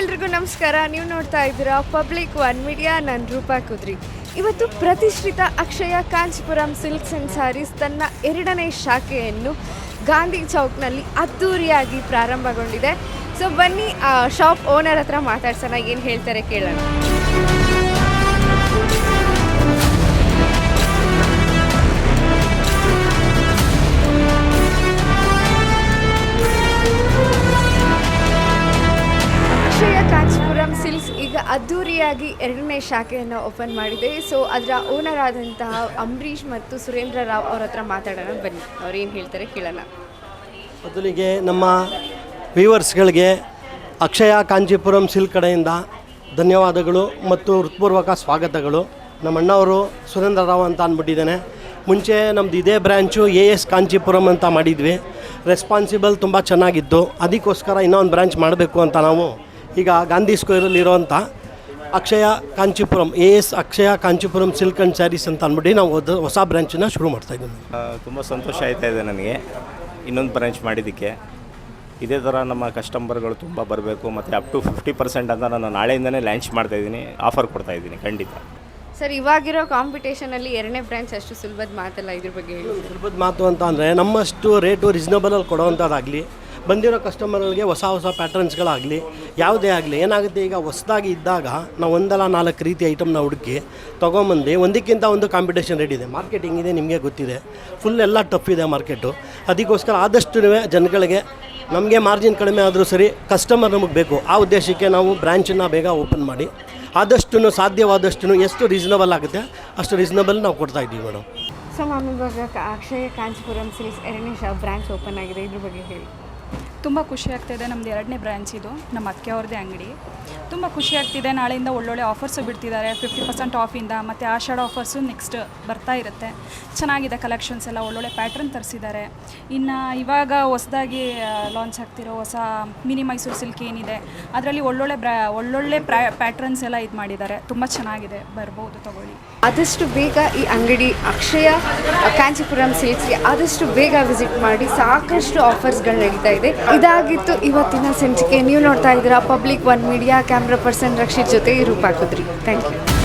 ಎಲ್ರಿಗೂ ನಮಸ್ಕಾರ. ನೀವು ನೋಡ್ತಾ ಇದ್ದೀರಾ ಪಬ್ಲಿಕ್ ಒನ್ ಮೀಡಿಯಾ. ನಾನು ರೂಪಾ ಕುದ್ರಿ. ಇವತ್ತು ಪ್ರತಿಷ್ಠಿತ ಅಕ್ಷಯ ಕಾಂಚೀಪುರಂ ಸಿಲ್ಕ್ಸ್ ಆ್ಯಂಡ್ ಸ್ಯಾರೀಸ್ ತನ್ನ 2ನೇ ಶಾಖೆಯನ್ನು ಗಾಂಧಿ ಚೌಕ್ನಲ್ಲಿ ಅದ್ದೂರಿಯಾಗಿ ಪ್ರಾರಂಭಗೊಂಡಿದೆ. ಸೊ ಬನ್ನಿ ಶಾಪ್ ಓನರ್ ಹತ್ರ ಮಾತಾಡ್ಸೋಣ, ಏನು ಹೇಳ್ತಾರೆ ಕೇಳೋಣ. ಅಕ್ಷಯ ಕಾಂಚೀಪುರಂ ಸಿಲ್ಕ್ಸ್ ಈಗ ಅದ್ದೂರಿಯಾಗಿ 2ನೇ ಶಾಖೆಯನ್ನು ಓಪನ್ ಮಾಡಿದೆ. ಸೊ ಅದರ ಓನರ್ ಆದಂತಹ ಅಂಬರೀಷ್ ಮತ್ತು ಸುರೇಂದ್ರ ರಾವ್ ಅವ್ರ ಹತ್ರ ಮಾತಾಡೋಣ, ಬನ್ನಿ ಅವ್ರು ಏನು ಹೇಳ್ತಾರೆ ಕೇಳೋಣ. ಮೊದಲಿಗೆ ನಮ್ಮ ವ್ಯೂವರ್ಸ್ಗಳಿಗೆ ಅಕ್ಷಯ ಕಾಂಚೀಪುರಂ ಸಿಲ್ಕ್ ಕಡೆಯಿಂದ ಧನ್ಯವಾದಗಳು ಮತ್ತು ಹೃತ್ಪೂರ್ವಕ ಸ್ವಾಗತಗಳು. ನಮ್ಮ ಅಣ್ಣವರು ಸುರೇಂದ್ರ ರಾವ್ ಅಂತ ಅಂದ್ಬಿಟ್ಟಿದ್ದೇನೆ. ಮುಂಚೆ ನಮ್ಮದು ಇದೇ ಬ್ರ್ಯಾಂಚು AS ಕಾಂಚೀಪುರಂ ಅಂತ ಮಾಡಿದ್ವಿ. ರೆಸ್ಪಾನ್ಸಿಬಲ್ ತುಂಬ ಚೆನ್ನಾಗಿತ್ತು. ಅದಕ್ಕೋಸ್ಕರ ಇನ್ನೊಂದು ಬ್ರ್ಯಾಂಚ್ ಮಾಡಬೇಕು ಅಂತ ನಾವು ಈಗ ಗಾಂಧಿ ಸ್ಕ್ವೇರಲ್ಲಿರೋವಂಥ Akshaya Kanchipuram AS Akshaya Kanchipuram silk and sarees ಅಂತ ಅಂದ್ಬಿಟ್ಟು ನಾವು ಹೊಸ ಬ್ರ್ಯಾಂಚನ್ನು ಶುರು ಮಾಡ್ತಾಯಿದ್ದೀವಿ. ತುಂಬ ಸಂತೋಷ ಆಯ್ತಾ ಇದೆ ನನಗೆ ಇನ್ನೊಂದು ಬ್ರಾಂಚ್ ಮಾಡಿದ್ದಕ್ಕೆ. ಇದೇ ಥರ ನಮ್ಮ ಕಸ್ಟಮರ್ಗಳು ತುಂಬ ಬರಬೇಕು ಮತ್ತು ಅಪ್ ಟು 50% ಅಂತ ನಾನು ನಾಳೆಯಿಂದನೇ ಲಾಂಚ್ ಮಾಡ್ತಾಯಿದ್ದೀನಿ, ಆಫರ್ ಕೊಡ್ತಾಯಿದ್ದೀನಿ ಖಂಡಿತ. ಸರ್, ಇವಾಗಿರೋ ಕಾಂಪಿಟೇಷನಲ್ಲಿ 2ನೇ ಬ್ರಾಂಚ್ ಅಷ್ಟು ಸುಲಭದ ಮಾತಲ್ಲ, ಇದ್ರ ಬಗ್ಗೆ ಹೇಳಿ. ಸುಲಭದ ಮಾತು ಅಂತ ಅಂದರೆ ನಮ್ಮಷ್ಟು ರೇಟು ರೀಸನಬಲಲ್ಲಿ ಕೊಡೋವಂಥದ್ದಾಗಲಿ, ಬಂದಿರೋ ಕಸ್ಟಮರ್ಗಳಿಗೆ ಹೊಸ ಪ್ಯಾಟರ್ನ್ಸ್ಗಳಾಗಲಿ ಯಾವುದೇ ಆಗಲಿ, ಏನಾಗುತ್ತೆ ಈಗ ಹೊಸದಾಗಿ ಇದ್ದಾಗ ನಾವು 1-4 ರೀತಿ ಐಟಮ್ನ ಹುಡುಕಿ ತೊಗೊಂಬಂದು ಒಂದಕ್ಕಿಂತ ಒಂದು ಕಾಂಪಿಟೇಷನ್ ರೆಡಿ ಇದೆ, ಮಾರ್ಕೆಟಿಂಗ್ ಇದೆ, ನಿಮಗೆ ಗೊತ್ತಿದೆ, ಫುಲ್ ಎಲ್ಲ ಟಫ್ ಇದೆ ಮಾರ್ಕೆಟು. ಅದಕ್ಕೋಸ್ಕರ ಆದಷ್ಟು ಜನಗಳಿಗೆ ನಮಗೆ ಮಾರ್ಜಿನ್ ಕಡಿಮೆ ಆದರೂ ಸರಿ ಕಸ್ಟಮರ್ ನಮಗೆ ಬೇಕು. ಆ ಉದ್ದೇಶಕ್ಕೆ ನಾವು ಬ್ರ್ಯಾಂಚನ್ನು ಬೇಗ ಓಪನ್ ಮಾಡಿ ಆದಷ್ಟು ಸಾಧ್ಯವಾದಷ್ಟು ಎಷ್ಟು ರೀಸನಬಲ್ ಆಗುತ್ತೆ ಅಷ್ಟು ರೀಸನಬಲ್ ನಾವು ಕೊಡ್ತಾಯಿದ್ದೀವಿ ಮೇಡಮ್. ಸೊ ಮ್ಯಾಮ್, ಇವಾಗ ಅಕ್ಷಯ ಕಾಂಚೀಪುರಂ ಸಿಲ್ಕ್ಸ್ 2ನೇ ಬ್ರಾಂಚ್ ಓಪನ್ ಆಗಿದೆ, ಇದ್ರ ಬಗ್ಗೆ ಹೇಳಿ. ತುಂಬ ಖುಷಿ ಆಗ್ತಾಯಿದೆ. ನಮ್ಮದು 2ನೇ ಬ್ರ್ಯಾಂಚ್ ಇದು, ನಮ್ಮ ಅಕ್ಕೆ ಅವ್ರದ್ದೇ ಅಂಗಡಿ. ತುಂಬ ಖುಷಿ ಆಗ್ತಿದೆ. ನಾಳೆಯಿಂದ ಒಳ್ಳೊಳ್ಳೆ ಆಫರ್ಸು ಬಿಡ್ತಿದ್ದಾರೆ, 50% ಆಫಿಂದ. ಮತ್ತು ಆಷಾಢ ಆಫರ್ಸು ನೆಕ್ಸ್ಟ್ ಬರ್ತಾ ಇರುತ್ತೆ. ಚೆನ್ನಾಗಿದೆ ಕಲೆಕ್ಷನ್ಸ್ ಎಲ್ಲ, ಒಳ್ಳೊಳ್ಳೆ ಪ್ಯಾಟ್ರನ್ ತರಿಸಿದ್ದಾರೆ. ಇನ್ನು ಇವಾಗ ಹೊಸದಾಗಿ ಲಾಂಚ್ ಆಗ್ತಿರೋ ಹೊಸ ಮಿನಿ ಮೈಸೂರು ಸಿಲ್ಕ್ ಏನಿದೆ ಅದರಲ್ಲಿ ಒಳ್ಳೊಳ್ಳೆ ಪ್ಯಾಟ್ರನ್ಸ್ ಎಲ್ಲ ಇದು ಮಾಡಿದ್ದಾರೆ. ತುಂಬ ಚೆನ್ನಾಗಿದೆ, ಬರ್ಬೋದು ತಗೊಳ್ಳಿ. ಆದಷ್ಟು ಬೇಗ ಈ ಅಂಗಡಿ ಅಕ್ಷಯ ಕಾಂಚೀಪುರಂ ಸಿಲ್ಕ್ಸ್ಗೆ ಆದಷ್ಟು ಬೇಗ ವಿಸಿಟ್ ಮಾಡಿ, ಸಾಕಷ್ಟು ಆಫರ್ಸ್ಗಳು ನಡೀತಾ ಇದೆ. ಇದಾಗಿತ್ತು ಇವತ್ತಿನ ಸಂಚಿಕೆ. ನೀವು ನೋಡ್ತಾ ಇದ್ದೀರಾ public one media. Camera person Rakshith ಜೊತೆ ರೂಪಾ ಕುದ್ರಿ. Thank you.